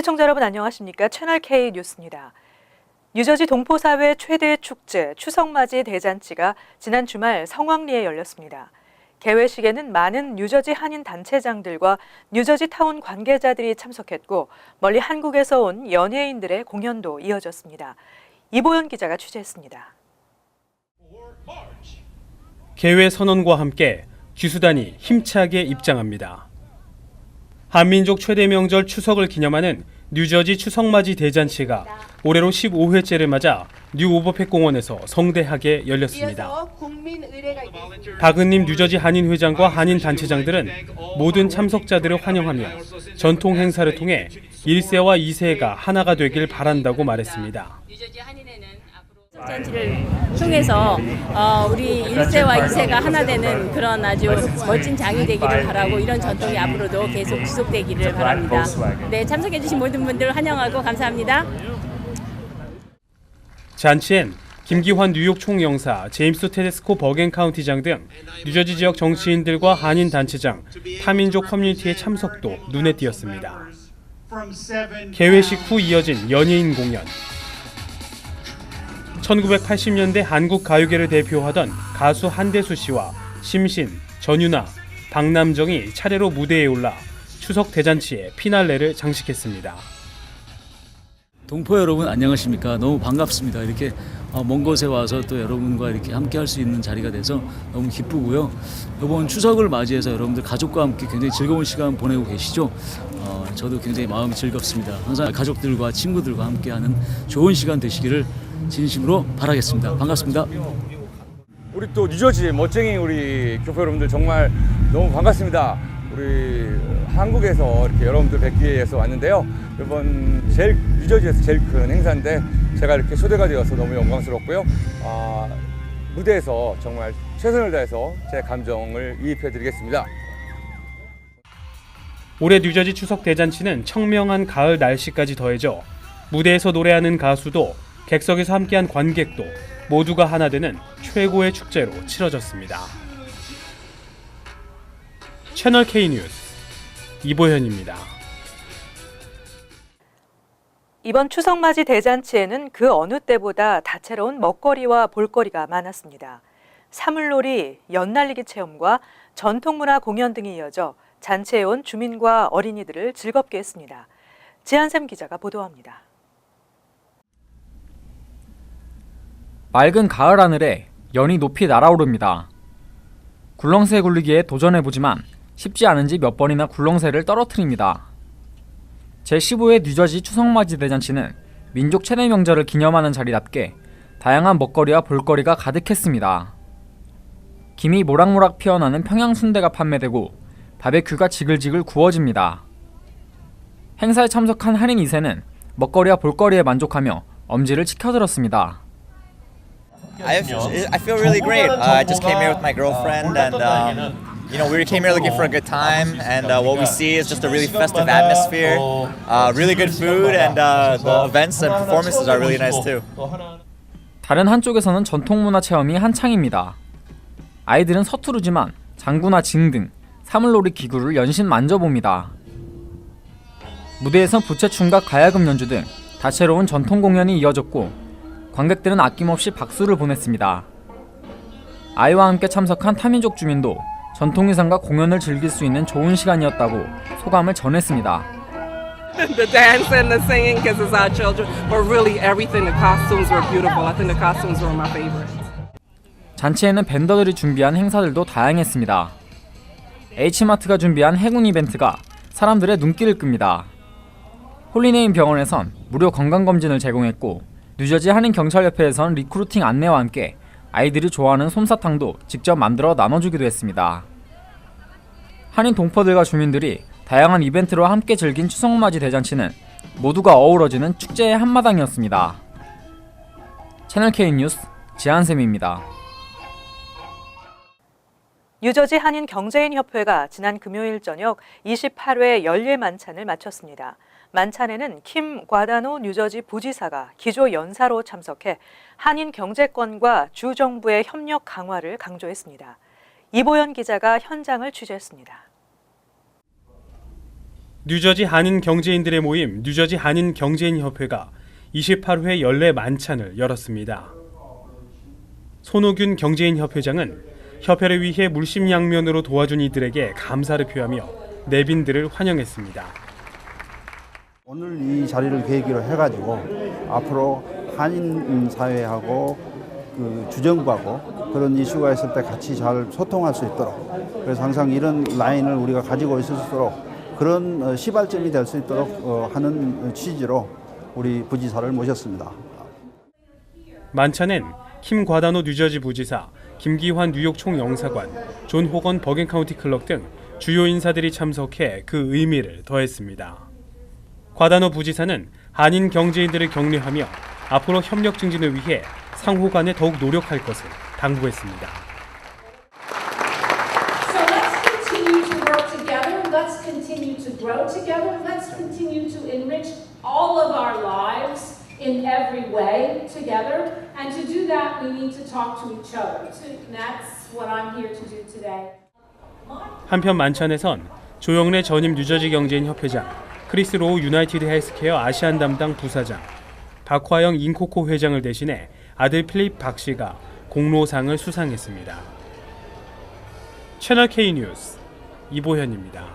시청자 여러분 안녕하십니까? 채널K 뉴스입니다. 뉴저지 동포사회 최대 축제 추석맞이 대잔치가 지난 주말 성황리에 열렸습니다. 개회식에는 많은 뉴저지 한인 단체장들과 뉴저지 타운 관계자들이 참석했고 멀리 한국에서 온 연예인들의 공연도 이어졌습니다. 이보연 기자가 취재했습니다. 개회 선언과 함께 기수단이 힘차게 입장합니다. 한민족 최대 명절 추석을 기념하는 뉴저지 추석맞이 대잔치가 올해로 15회째를 맞아 뉴 오버팩 공원에서 성대하게 열렸습니다. 박은님 뉴저지 한인 회장과 한인 단체장들은 모든 참석자들을 환영하며 전통 행사를 통해 1세와 2세가 하나가 되길 바란다고 말했습니다. 잔치를 통해서 우리 1세와 2세가 하나 되는 그런 아주 멋진 장이 되기를 바라고 이런 전통이 앞으로도 계속 지속되기를 바랍니다. 네, 참석해 주신 모든 분들 환영하고 감사합니다. 잔치엔 김기환 뉴욕 총영사, 제임스 테데스코 버겐 카운티장 등 뉴저지 지역 정치인들과 한인 단체장, 타민족 커뮤니티의 참석도 눈에 띄었습니다. 개회식 후 이어진 연예인 공연. 1980년대 한국 가요계를 대표하던 가수 한대수 씨와 심신, 전유나, 박남정이 차례로 무대에 올라 추석 대잔치의 피날레를 장식했습니다. 동포 여러분 안녕하십니까? 너무 반갑습니다. 이렇게 먼 곳에 와서 또 여러분과 이렇게 함께 할 수 있는 자리가 돼서 너무 기쁘고요. 이번 추석을 맞이해서 여러분들 가족과 함께 굉장히 즐거운 시간 보내고 계시죠? 저도 굉장히 마음이 즐겁습니다. 항상 가족들과 친구들과 함께하는 좋은 시간 되시기를 진심으로 바라겠습니다. 반갑습니다. 우리 또 뉴저지 멋쟁이 우리 교포 여러분들 정말 너무 반갑습니다. 우리 한국에서 이렇게 여러분들 뵙기 위해서 왔는데요. 이번 뉴저지에서 제일 큰 행사인데 제가 이렇게 초대가 되어서 너무 영광스럽고요. 무대에서 정말 최선을 다해서 제 감정을 이입해드리겠습니다. 올해 뉴저지 추석 대잔치는 청명한 가을 날씨까지 더해져 무대에서 노래하는 가수도 객석에서 함께한 관객도 모두가 하나 되는 최고의 축제로 치러졌습니다. 채널K 뉴스 이보현입니다. 이번 추석맞이 대잔치에는 그 어느 때보다 다채로운 먹거리와 볼거리가 많았습니다. 사물놀이, 연날리기 체험과 전통문화 공연 등이 이어져 잔치에 온 주민과 어린이들을 즐겁게 했습니다. 지한샘 기자가 보도합니다. 맑은 가을 하늘에 연이 높이 날아오릅니다. 굴렁쇠 굴리기에 도전해보지만 쉽지 않은지 몇 번이나 굴렁쇠를 떨어뜨립니다. 제15회 뉴저지 추석맞이 대잔치는 민족 최대 명절을 기념하는 자리답게 다양한 먹거리와 볼거리가 가득했습니다. 김이 모락모락 피어나는 평양순대가 판매되고 바베큐가 지글지글 구워집니다. 행사에 참석한 한인 2세는 먹거리와 볼거리에 만족하며 엄지를 치켜들었습니다. I feel really great. I just came here with my girlfriend, and we came here looking for a good time. And what we see is just a really festive atmosphere, really good food, and the events and performances are really nice too. 다른 한쪽에서는 전통문화 체험이 한창입니다. 아이들은 서투르지만 장구나 징 등 사물놀이 기구를 연신 만져봅니다. 무대에선 부채춤과 가야금 연주 등 다채로운 전통 공연이 이어졌고 관객들은 아낌없이 박수를 보냈습니다. 아이와 함께 참석한 타민족 주민도 전통 의상과 공연을 즐길 수 있는 좋은 시간이었다고 소감을 전했습니다. The dance and the singing because it's our children, but really everything, the costumes were beautiful. I think the costumes were my favorite. 잔치에는 밴더들이 준비한 행사들도 다양했습니다. H마트가 준비한 해군 이벤트가 사람들의 눈길을 끕니다. 홀리네임 병원에선 무료 건강검진을 제공했고 뉴저지 한인경찰협회에선 리크루팅 안내와 함께 아이들이 좋아하는 솜사탕도 직접 만들어 나눠주기도 했습니다. 한인 동포들과 주민들이 다양한 이벤트로 함께 즐긴 추석맞이 대잔치는 모두가 어우러지는 축제의 한마당이었습니다. 채널K 뉴스 지한샘입니다. 뉴저지 한인 경제인협회가 지난 금요일 저녁 28회 연례 만찬을 마쳤습니다. 만찬에는 킴 과다노 뉴저지 부지사가 기조 연사로 참석해 한인 경제권과 주 정부의 협력 강화를 강조했습니다. 이보연 기자가 현장을 취재했습니다. 뉴저지 한인 경제인들의 모임 뉴저지 한인 경제인 협회가 28회 연례 만찬을 열었습니다. 손호균 경제인 협회장은 협회를 위해 물심양면으로 도와준 이들에게 감사를 표하며 내빈들을 환영했습니다. 오늘 이 자리를 계기로 해가지고 앞으로 한인 사회하고 그 주정부하고 그런 이슈가 있을 때 같이 잘 소통할 수 있도록, 그래서 항상 이런 라인을 우리가 가지고 있을 수 있도록 그런 시발점이 될 수 있도록 하는 취지로 우리 부지사를 모셨습니다. 만찬엔 킴 과다노 뉴저지 부지사, 김기환 뉴욕 총영사관, 존 호건 버겐카운티 클럭 등 주요 인사들이 참석해 그 의미를 더했습니다. 과다노 부지사는 한인 경제인들을 격려하며 앞으로 협력 증진을 위해 상호 간에 더욱 노력할 것을 당부했습니다. So let's continue to work together. Let's continue to grow together. Let's continue to enrich all of our lives in every way together. And to do that, we need to talk to each other. And that's what I'm here to do today. 한편 만찬에선 조영래 전임 뉴저지 경제인 협회장, 크리스 로우 유나이티드 헬스케어 아시안 담당 부사장, 박화영 인코코 회장을 대신해 아들 필립 박 씨가 공로상을 수상했습니다. 채널 K 뉴스 이보현입니다.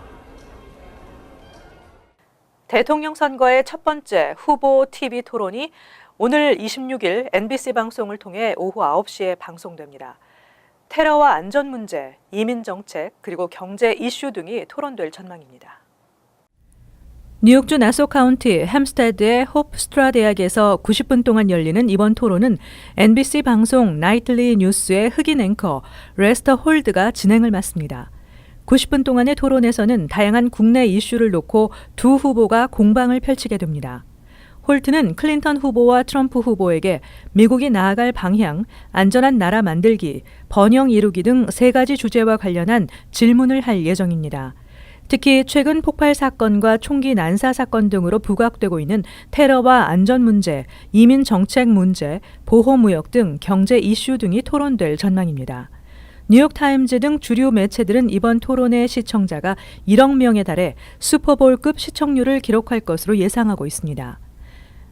대통령 선거의 첫 번째 후보 TV 토론이 오늘 26일 NBC 방송을 통해 오후 9시에 방송됩니다. 테러와 안전 문제, 이민 정책, 그리고 경제 이슈 등이 토론될 전망입니다. 뉴욕주 나소 카운티 햄스테드의 호프스트라 대학에서 90분 동안 열리는 이번 토론은 NBC 방송 나이틀리 뉴스의 흑인 앵커 레스터 홀드가 진행을 맡습니다. 90분 동안의 토론에서는 다양한 국내 이슈를 놓고 두 후보가 공방을 펼치게 됩니다. 홀트는 클린턴 후보와 트럼프 후보에게 미국이 나아갈 방향, 안전한 나라 만들기, 번영 이루기 등 세 가지 주제와 관련한 질문을 할 예정입니다. 특히 최근 폭발 사건과 총기 난사 사건 등으로 부각되고 있는 테러와 안전 문제, 이민 정책 문제, 보호무역 등 경제 이슈 등이 토론될 전망입니다. 뉴욕타임즈 등 주류 매체들은 이번 토론의 시청자가 1억 명에 달해 슈퍼볼급 시청률을 기록할 것으로 예상하고 있습니다.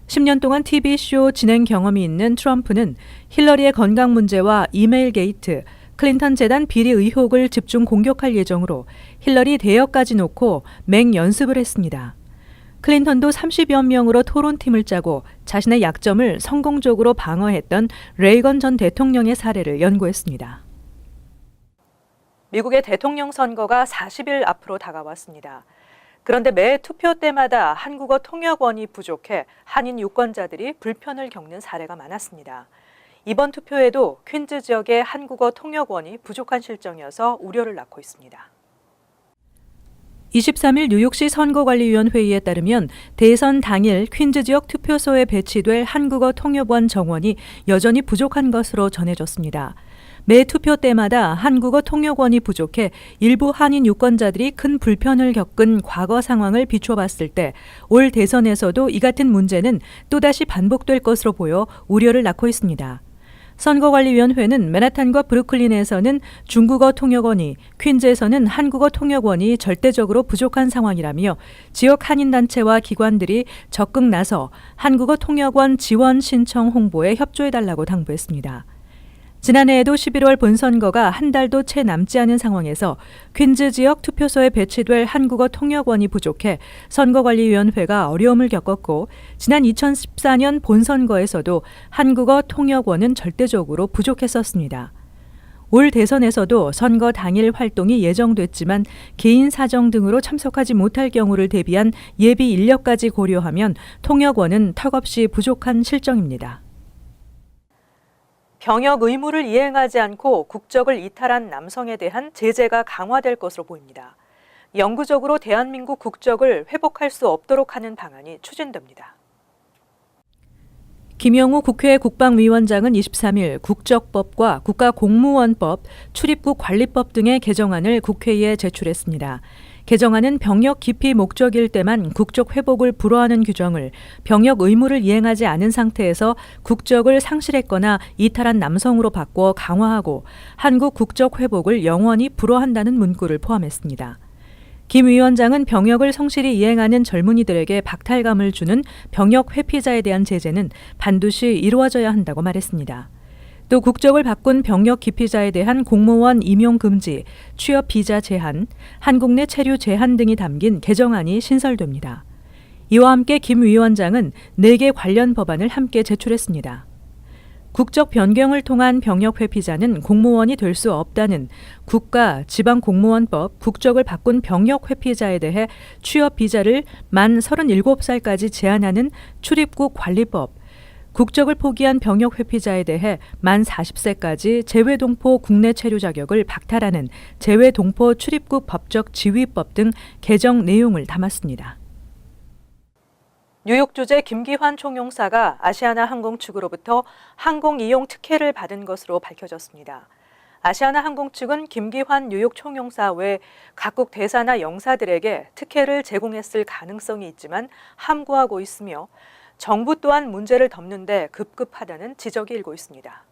10년 동안 TV쇼 진행 경험이 있는 트럼프는 힐러리의 건강 문제와 이메일 게이트, 클린턴 재단 비리 의혹을 집중 공격할 예정으로 힐러리 대역까지 놓고 맹연습을 했습니다. 클린턴도 30여 명으로 토론팀을 짜고 자신의 약점을 성공적으로 방어했던 레이건 전 대통령의 사례를 연구했습니다. 미국의 대통령 선거가 40일 앞으로 다가왔습니다. 그런데 매 투표 때마다 한국어 통역원이 부족해 한인 유권자들이 불편을 겪는 사례가 많았습니다. 이번 투표에도 퀸즈 지역의 한국어 통역원이 부족한 실정이어서 우려를 낳고 있습니다. 23일 뉴욕시 선거관리위원회의에 따르면 대선 당일 퀸즈 지역 투표소에 배치될 한국어 통역원 정원이 여전히 부족한 것으로 전해졌습니다. 매 투표 때마다 한국어 통역원이 부족해 일부 한인 유권자들이 큰 불편을 겪은 과거 상황을 비춰봤을 때 올 대선에서도 이 같은 문제는 또다시 반복될 것으로 보여 우려를 낳고 있습니다. 선거관리위원회는 맨하탄과 브루클린에서는 중국어 통역원이, 퀸즈에서는 한국어 통역원이 절대적으로 부족한 상황이라며 지역 한인단체와 기관들이 적극 나서 한국어 통역원 지원 신청 홍보에 협조해달라고 당부했습니다. 지난해에도 11월 본선거가 한 달도 채 남지 않은 상황에서 퀸즈 지역 투표소에 배치될 한국어 통역원이 부족해 선거관리위원회가 어려움을 겪었고 지난 2014년 본선거에서도 한국어 통역원은 절대적으로 부족했었습니다. 올 대선에서도 선거 당일 활동이 예정됐지만 개인 사정 등으로 참석하지 못할 경우를 대비한 예비 인력까지 고려하면 통역원은 턱없이 부족한 실정입니다. 병역 의무를 이행하지 않고 국적을 이탈한 남성에 대한 제재가 강화될 것으로 보입니다. 영구적으로 대한민국 국적을 회복할 수 없도록 하는 방안이 추진됩니다. 김영우 국회 국방위원장은 23일 국적법과 국가공무원법, 출입국 관리법 등의 개정안을 국회에 제출했습니다. 개정안은 병역 기피 목적일 때만 국적 회복을 불허하는 규정을 병역 의무를 이행하지 않은 상태에서 국적을 상실했거나 이탈한 남성으로 바꿔 강화하고 한국 국적 회복을 영원히 불허한다는 문구를 포함했습니다. 김 위원장은 병역을 성실히 이행하는 젊은이들에게 박탈감을 주는 병역 회피자에 대한 제재는 반드시 이루어져야 한다고 말했습니다. 또 국적을 바꾼 병역 기피자에 대한 공무원 임용 금지, 취업 비자 제한, 한국 내 체류 제한 등이 담긴 개정안이 신설됩니다. 이와 함께 김 위원장은 4개 관련 법안을 함께 제출했습니다. 국적 변경을 통한 병역 회피자는 공무원이 될 수 없다는 국가 지방공무원법 국적을 바꾼 병역 회피자에 대해 취업 비자를 만 37살까지 제한하는 출입국 관리법, 국적을 포기한 병역 회피자에 대해 만 40세까지 재외동포 국내 체류 자격을 박탈하는 재외동포 출입국 법적 지위법 등 개정 내용을 담았습니다. 뉴욕 주재 김기환 총용사가 아시아나 항공 측으로부터 항공 이용 특혜를 받은 것으로 밝혀졌습니다. 아시아나 항공 측은 김기환 뉴욕 총용사 외 각국 대사나 영사들에게 특혜를 제공했을 가능성이 있지만 함구하고 있으며 정부 또한 문제를 덮는 데 급급하다는 지적이 일고 있습니다.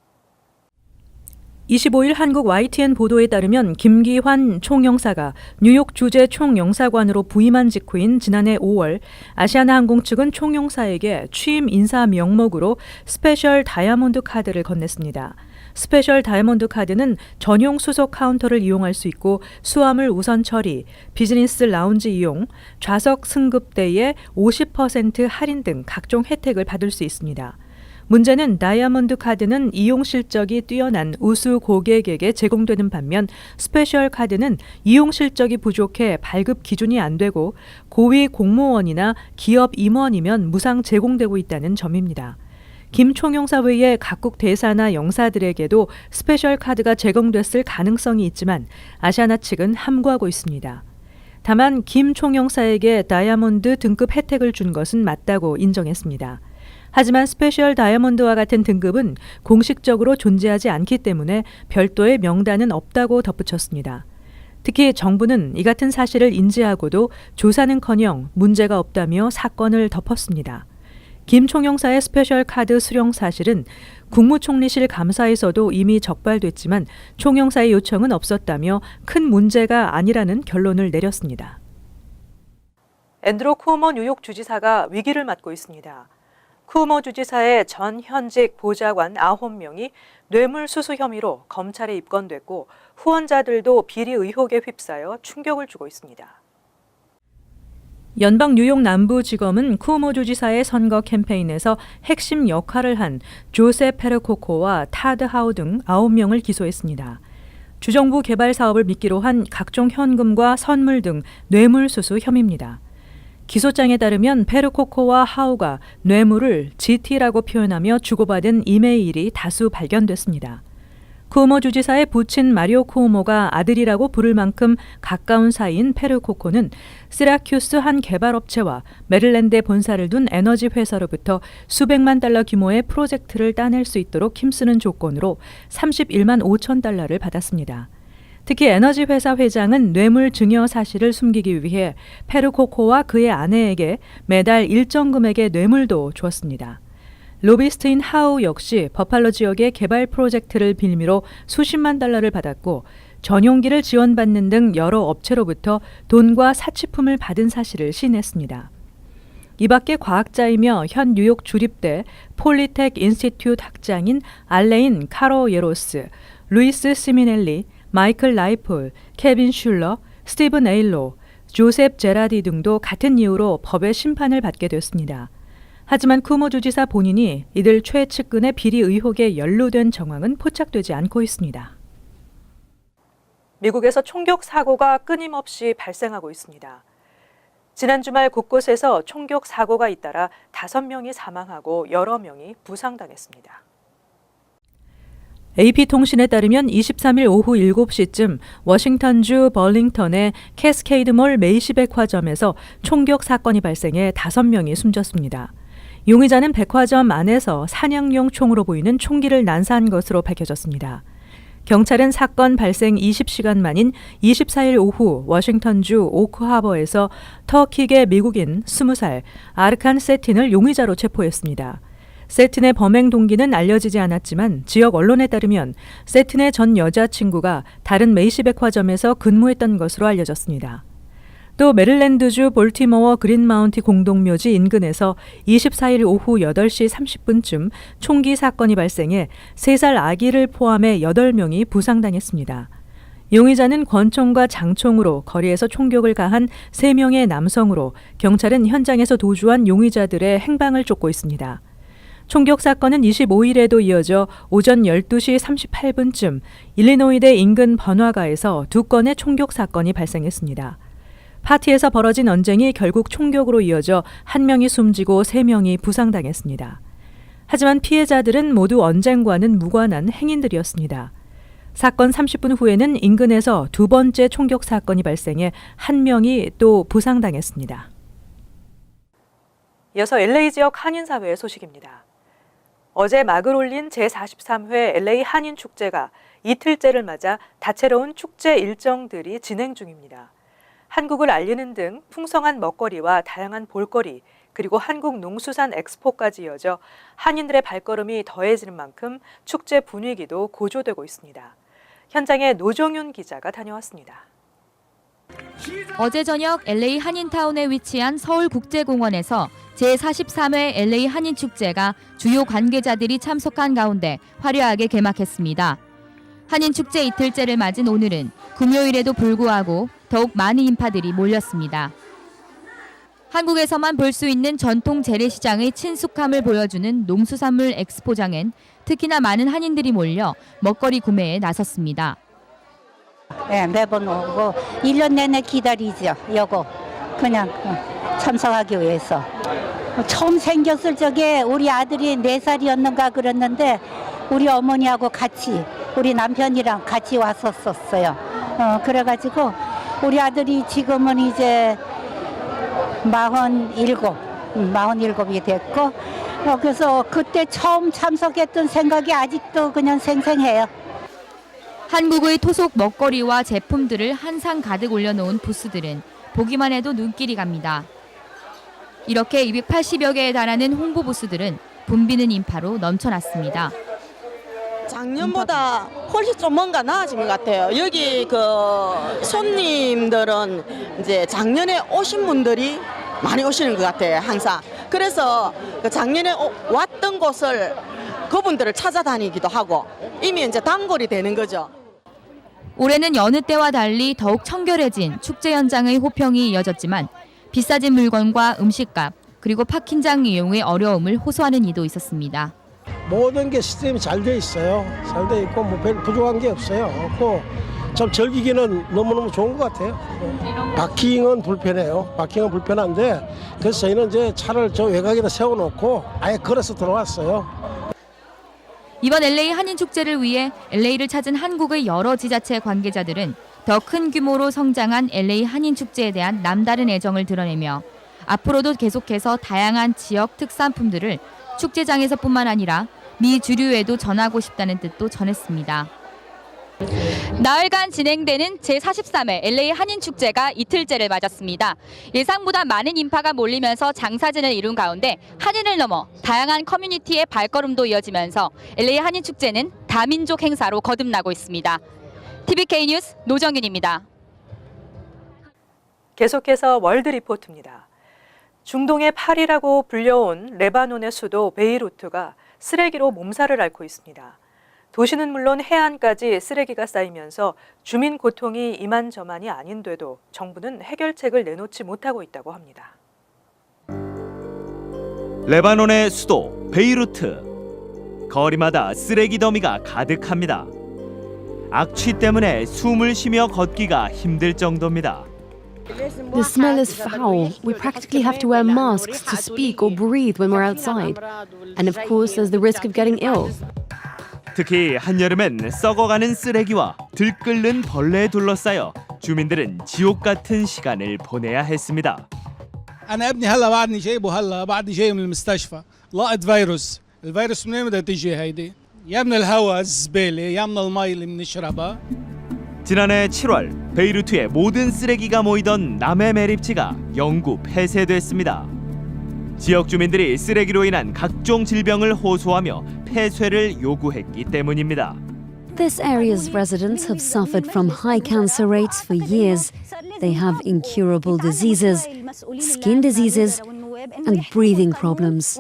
25일 한국 YTN 보도에 따르면 김기환 총영사가 뉴욕 주재 총영사관으로 부임한 직후인 지난해 5월 아시아나 항공 측은 총영사에게 취임 인사 명목으로 스페셜 다이아몬드 카드를 건넸습니다. 스페셜 다이아몬드 카드는 전용 수속 카운터를 이용할 수 있고 수화물 우선 처리, 비즈니스 라운지 이용, 좌석 승급대에 50% 할인 등 각종 혜택을 받을 수 있습니다. 문제는 다이아몬드 카드는 이용 실적이 뛰어난 우수 고객에게 제공되는 반면 스페셜 카드는 이용 실적이 부족해 발급 기준이 안 되고 고위 공무원이나 기업 임원이면 무상 제공되고 있다는 점입니다. 김 총영사 외에 각국 대사나 영사들에게도 스페셜 카드가 제공됐을 가능성이 있지만 아시아나 측은 함구하고 있습니다. 다만 김 총영사에게 다이아몬드 등급 혜택을 준 것은 맞다고 인정했습니다. 하지만 스페셜 다이아몬드와 같은 등급은 공식적으로 존재하지 않기 때문에 별도의 명단은 없다고 덧붙였습니다. 특히 정부는 이 같은 사실을 인지하고도 조사는커녕 문제가 없다며 사건을 덮었습니다. 김 총영사의 스페셜 카드 수령 사실은 국무총리실 감사에서도 이미 적발됐지만 총영사의 요청은 없었다며 큰 문제가 아니라는 결론을 내렸습니다. 앤드루 쿠오모 뉴욕 주지사가 위기를 맞고 있습니다. 쿠오모 주지사의 전 현직 보좌관 9명이 뇌물수수 혐의로 검찰에 입건됐고 후원자들도 비리 의혹에 휩싸여 충격을 주고 있습니다. 연방 뉴욕 남부지검은 쿠오모 주지사의 선거 캠페인에서 핵심 역할을 한 조셉 페르코코와 타드 하우 등 9명을 기소했습니다. 주정부 개발 사업을 미끼로 한 각종 현금과 선물 등 뇌물수수 혐의입니다. 기소장에 따르면 페르코코와 하우가 뇌물을 GT라고 표현하며 주고받은 이메일이 다수 발견됐습니다. 쿠오모 주지사의 부친 마리오 쿠오모가 아들이라고 부를 만큼 가까운 사이인 페르코코는 시라큐스 한 개발업체와 메릴랜드에 본사를 둔 에너지 회사로부터 수백만 달러 규모의 프로젝트를 따낼 수 있도록 힘쓰는 조건으로 31만 5천 달러를 받았습니다. 특히 에너지 회사 회장은 뇌물 증여 사실을 숨기기 위해 페르코코와 그의 아내에게 매달 일정 금액의 뇌물도 주었습니다. 로비스트인 하우 역시 버팔로 지역의 개발 프로젝트를 빌미로 수십만 달러를 받았고 전용기를 지원받는 등 여러 업체로부터 돈과 사치품을 받은 사실을 시인했습니다. 이 밖에 과학자이며 현 뉴욕 주립대 폴리텍 인스티튜트 학장인 알레인 카로예로스, 루이스 시미넬리, 마이클 라이폴, 케빈 슐러, 스티븐 에일로, 조셉 제라디 등도 같은 이유로 법의 심판을 받게 됐습니다. 하지만 쿠오모 주지사 본인이 이들 최측근의 비리 의혹에 연루된 정황은 포착되지 않고 있습니다. 미국에서 총격 사고가 끊임없이 발생하고 있습니다. 지난 주말 곳곳에서 총격 사고가 잇따라 5명이 사망하고 여러 명이 부상당했습니다. AP통신에 따르면 23일 오후 7시쯤 워싱턴주 벌링턴의 캐스케이드몰 메이시 백화점에서 총격 사건이 발생해 5명이 숨졌습니다. 용의자는 백화점 안에서 사냥용 총으로 보이는 총기를 난사한 것으로 밝혀졌습니다. 경찰은 사건 발생 20시간 만인 24일 오후 워싱턴주 오크하버에서 터키계 미국인 20살 아르칸 세틴을 용의자로 체포했습니다. 세틴의 범행 동기는 알려지지 않았지만 지역 언론에 따르면 세틴의 전 여자친구가 다른 메이시 백화점에서 근무했던 것으로 알려졌습니다. 또 메릴랜드주 볼티모어 그린마운티 공동묘지 인근에서 24일 오후 8시 30분쯤 총기 사건이 발생해 3살 아기를 포함해 8명이 부상당했습니다. 용의자는 권총과 장총으로 거리에서 총격을 가한 3명의 남성으로 경찰은 현장에서 도주한 용의자들의 행방을 쫓고 있습니다. 총격 사건은 25일에도 이어져 오전 12시 38분쯤 일리노이대 인근 번화가에서 2건의 총격 사건이 발생했습니다. 파티에서 벌어진 언쟁이 결국 총격으로 이어져 1명이 숨지고 3명이 부상당했습니다. 하지만 피해자들은 모두 언쟁과는 무관한 행인들이었습니다. 사건 30분 후에는 인근에서 2번째 총격 사건이 발생해 1명이 또 부상당했습니다. 이어서 LA 지역 한인사회의 소식입니다. 어제 막을 올린 제43회 LA 한인축제가 이틀째를 맞아 다채로운 축제 일정들이 진행 중입니다. 한국을 알리는 등 풍성한 먹거리와 다양한 볼거리, 그리고 한국 농수산 엑스포까지 이어져 한인들의 발걸음이 더해지는 만큼 축제 분위기도 고조되고 있습니다. 현장에 노정윤 기자가 다녀왔습니다. 어제 저녁 LA 한인타운에 위치한 서울국제공원에서 제43회 LA 한인축제가 주요 관계자들이 참석한 가운데 화려하게 개막했습니다. 한인축제 이틀째를 맞은 오늘은 금요일에도 불구하고 더욱 많은 인파들이 몰렸습니다. 한국에서만 볼 수 있는 전통 재래시장의 친숙함을 보여주는 농수산물 엑스포장엔 특히나 많은 한인들이 몰려 먹거리 구매에 나섰습니다. 네, 매번 오고 1년 내내 기다리죠. 요거 그냥 참석하기 위해서. 처음 생겼을 적에 우리 아들이 4살이었는가 그랬는데 우리 어머니하고 같이 우리 남편이랑 같이 왔었어요. 그래가지고 우리 아들이 지금은 이제 47이 됐고 그래서 그때 처음 참석했던 생각이 아직도 그냥 생생해요. 한국의 토속 먹거리와 제품들을 한상 가득 올려놓은 부스들은 보기만 해도 눈길이 갑니다. 이렇게 280여 개에 달하는 홍보 부스들은 붐비는 인파로 넘쳐났습니다. 작년보다 훨씬 좀 뭔가 나아진 것 같아요. 여기 그 손님들은 이제 작년에 오신 분들이 많이 오시는 것 같아요, 항상. 그래서 그 작년에 왔던 곳을 그분들을 찾아다니기도 하고 이미 이제 단골이 되는 거죠. 올해는 여느 때와 달리 더욱 청결해진 축제 현장의 호평이 이어졌지만 비싸진 물건과 음식값 그리고 파킹장 이용의 어려움을 호소하는 이도 있었습니다. 모든 게 시스템이 잘 돼 있어요. 잘 돼 있고 뭐 별 부족한 게 없어요. 없고 참 즐기기는 너무너무 좋은 것 같아요. 파킹은 불편해요. 파킹은 불편한데 그래서 저희는 이제 차를 저 외곽에다 세워놓고 아예 걸어서 들어왔어요. 이번 LA 한인축제를 위해 LA를 찾은 한국의 여러 지자체 관계자들은 더 큰 규모로 성장한 LA 한인축제에 대한 남다른 애정을 드러내며 앞으로도 계속해서 다양한 지역 특산품들을 축제장에서뿐만 아니라 미 주류에도 전하고 싶다는 뜻도 전했습니다. 나흘간 진행되는 제43회 LA 한인축제가 이틀째를 맞았습니다. 예상보다 많은 인파가 몰리면서 장사진을 이룬 가운데 한인을 넘어 다양한 커뮤니티의 발걸음도 이어지면서 LA 한인축제는 다민족 행사로 거듭나고 있습니다. TVK 뉴스 노정윤입니다. 계속해서 월드 리포트입니다. 중동의 파리라고 불려온 레바논의 수도 베이루트가 쓰레기로 몸살을 앓고 있습니다. 도시는 물론 해안까지 쓰레기가 쌓이면서 주민 고통이 이만저만이 아닌데도 정부는 해결책을 내놓지 못하고 있다고 합니다. 레바논의 수도 베이루트. 거리마다 쓰레기 더미가 가득합니다. 악취 때문에 숨을 쉬며 걷기가 힘들 정도입니다. The smell is foul. We practically have to wear masks to speak or breathe when we're outside. And of course, there's the risk of getting ill. 특히 한여름엔 썩어가는 쓰레기와 들끓는 벌레에 둘러싸여 주민들은 지옥 같은 시간을 보내야 했습니다. أنا ابني هلا بعدني جايبه هلا بعدني جاي من المستشفى لقط فيروس الفيروس منين بدها تيجي هيدي يا من الهواء الزبالة يا من المي اللي بنشربها. 지난해 7월 베이루트의 모든 쓰레기가 모이던 남해 매립지가 영구 폐쇄됐습니다. 지역 주민들이 쓰레기로 인한 각종 질병을 호소하며 폐쇄를 요구했기 때문입니다. This area's residents have suffered from high cancer rates for years. They have incurable diseases, skin diseases, and breathing problems.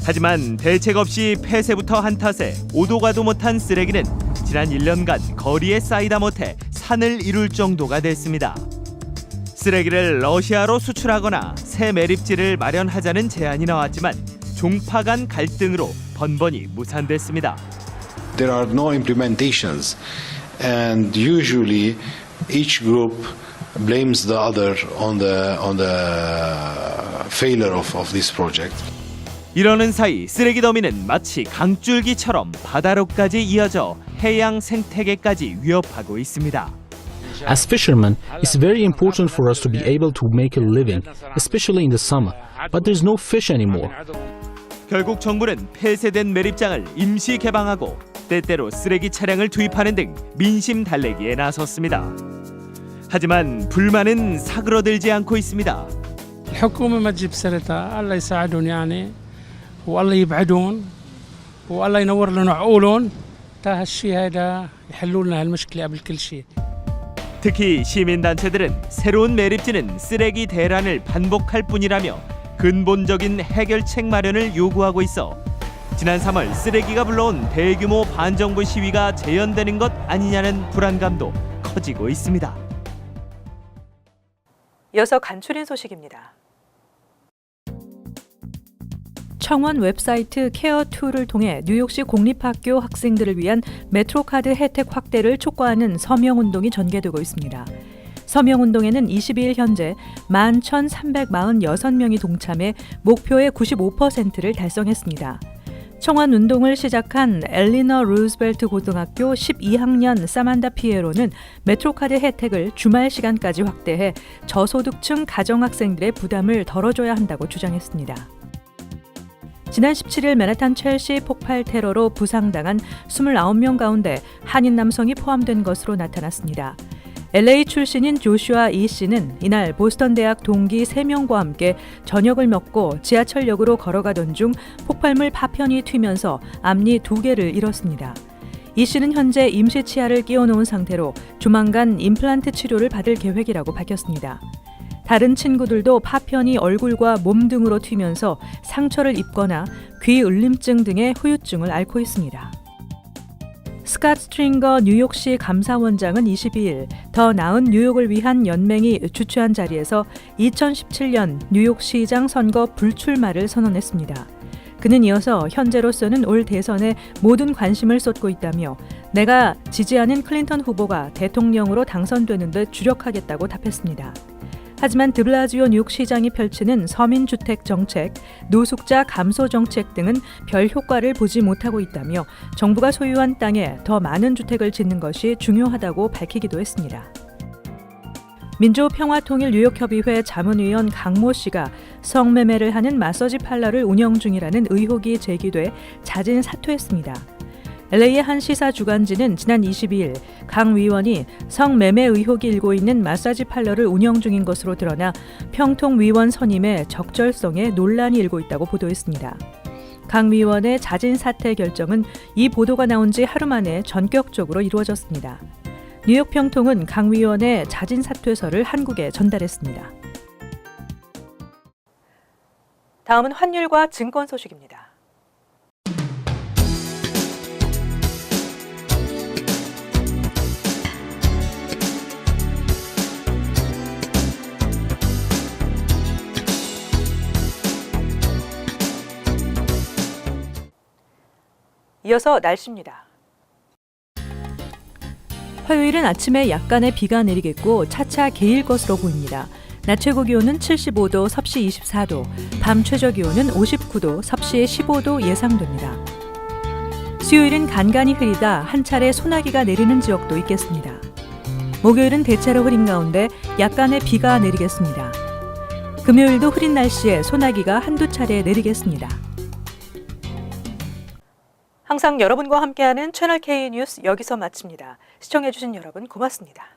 하지만 대책 없이 폐쇄부터 한 탓에 오도 가도 못한 쓰레기는 지난 1년간 거리에 쌓이다 못해 산을 이룰 정도가 됐습니다. 쓰레기를 러시아로 수출하거나 새 매립지를 마련하자는 제안이 나왔지만 종파 간 갈등으로 번번이 무산됐습니다. There are no implementations, and usually each group blames the other on the failure of this project. 이러는 사이 쓰레기 더미는 마치 강줄기처럼 바다로까지 이어져 해양 생태계까지 위협하고 있습니다. As fishermen, it's very important for us to be able to make a living, especially in the summer. But there's no fish anymore. 결국 정부는 폐쇄된 매립장을 임시 개방하고 때때로 쓰레기 차량을 투입하는 등 민심 달래기에 나섰습니다. 하지만 불만은 사그러들지 않고 있습니다. الحكومة ما تجيب سيرتها الله يساعدون يعني والله يبعدون والله ينور لنا عقولهم تا هالشيء هذا يحلوا لنا هالمشكلة قبل كل شيء. 특히 시민단체들은 새로운 매립지는 쓰레기 대란을 반복할 뿐이라며 근본적인 해결책 마련을 요구하고 있어 지난 3월 쓰레기가 불러온 대규모 반정부 시위가 재현되는 것 아니냐는 불안감도 커지고 있습니다. 이어서 간추린 소식입니다. 청원 웹사이트 케어2를 통해 뉴욕시 공립학교 학생들을 위한 메트로카드 혜택 확대를 촉구하는 서명운동이 전개되고 있습니다. 서명운동에는 22일 현재 11,346명이 동참해 목표의 95%를 달성했습니다. 청원운동을 시작한 엘리너 루즈벨트 고등학교 12학년 사만다 피에로는 메트로카드 혜택을 주말 시간까지 확대해 저소득층 가정학생들의 부담을 덜어줘야 한다고 주장했습니다. 지난 17일 맨하탄 첼시 폭발 테러로 부상당한 29명 가운데 한인 남성이 포함된 것으로 나타났습니다. LA 출신인 조슈아 이 씨는 이날 보스턴 대학 동기 3명과 함께 저녁을 먹고 지하철역으로 걸어가던 중 폭발물 파편이 튀면서 앞니 2개를 잃었습니다. 이 씨는 현재 임시 치아를 끼워놓은 상태로 조만간 임플란트 치료를 받을 계획이라고 밝혔습니다. 다른 친구들도 파편이 얼굴과 몸 등으로 튀면서 상처를 입거나 귀 울림증 등의 후유증을 앓고 있습니다. 스캇 스트링거 뉴욕시 감사원장은 22일 더 나은 뉴욕을 위한 연맹이 주최한 자리에서 2017년 뉴욕시장 선거 불출마를 선언했습니다. 그는 이어서 현재로서는 올 대선에 모든 관심을 쏟고 있다며 내가 지지하는 클린턴 후보가 대통령으로 당선되는 데 주력하겠다고 답했습니다. 하지만 드블라지오 뉴욕시장이 펼치는 서민주택 정책, 노숙자 감소 정책 등은 별 효과를 보지 못하고 있다며 정부가 소유한 땅에 더 많은 주택을 짓는 것이 중요하다고 밝히기도 했습니다. 민주평화통일 뉴욕협의회 자문위원 강모 씨가 성매매를 하는 마사지 팔러를 운영 중이라는 의혹이 제기돼 자진 사퇴했습니다. LA의 한 시사 주간지는 지난 22일 강 위원이 성매매 의혹이 일고 있는 마사지 팔러를 운영 중인 것으로 드러나 평통 위원 선임의 적절성에 논란이 일고 있다고 보도했습니다. 강 위원의 자진 사퇴 결정은 이 보도가 나온 지 하루 만에 전격적으로 이루어졌습니다. 뉴욕 평통은 강 위원의 자진 사퇴서를 한국에 전달했습니다. 다음은 환율과 증권 소식입니다. 이어서 날씨입니다. 화요일은 아침에 약간의 비가 내리겠고 차차 개일 것으로 보입니다. 낮 최고 기온은 75도, 섭씨 24도, 밤 최저 기온은 59도, 섭씨 15도 예상됩니다. 수요일은 간간히 흐리다 한 차례 소나기가 내리는 지역도 있겠습니다. 목요일은 대체로 흐린 가운데 약간의 비가 내리겠습니다. 금요일도 흐린 날씨에 소나기가 한두 차례 내리겠습니다. 항상 여러분과 함께하는 채널K 뉴스 여기서 마칩니다. 시청해주신 여러분 고맙습니다.